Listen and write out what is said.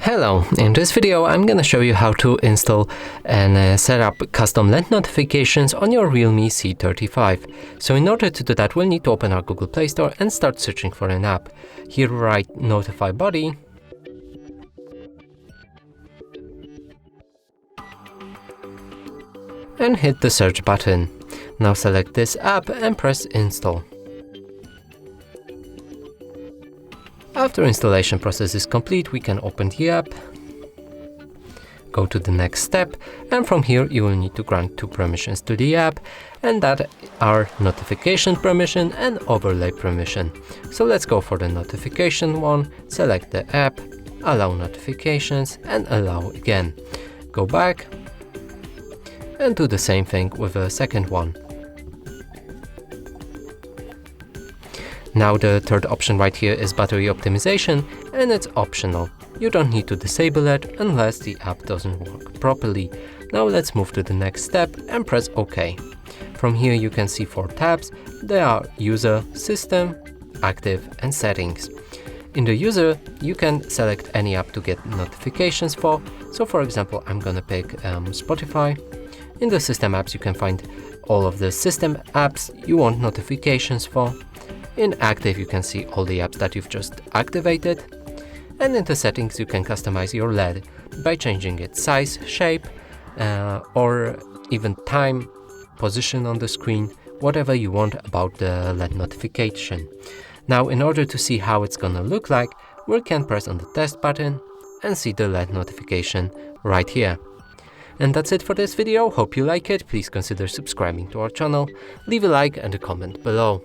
Hello, in this video I'm gonna show you how to install and set up custom LED notifications on your REALME C35. So in order to do that, we'll need to open our Google Play Store and start searching for an app. Here write NotifyBuddy and hit the search button. Now select this app and press install. After installation process is complete, we can open the app, go to the next step, and from here you will need to grant two permissions to the app, and that are notification permission and overlay permission. So let's go for the notification one, select the app, allow notifications, and allow again. Go back and do the same thing with the second one. Now the third option right here is battery optimization, and it's optional. You don't need to disable it unless the app doesn't work properly. Now let's move to the next step and press OK. From here you can see 4 tabs. They are User, System, Active and Settings. In the User, you can select any app to get notifications for. So for example, I'm gonna pick Spotify. In the System apps you can find all of the system apps you want notifications for. In Active you can see all the apps that you've just activated, and in the settings you can customize your LED by changing its size, shape, or even time, position on the screen, whatever you want about the LED notification. Now in order to see how it's gonna look like, we can press on the test button and see the LED notification right here. And that's it for this video. Hope you like it. Please consider subscribing to our channel, leave a like and a comment below.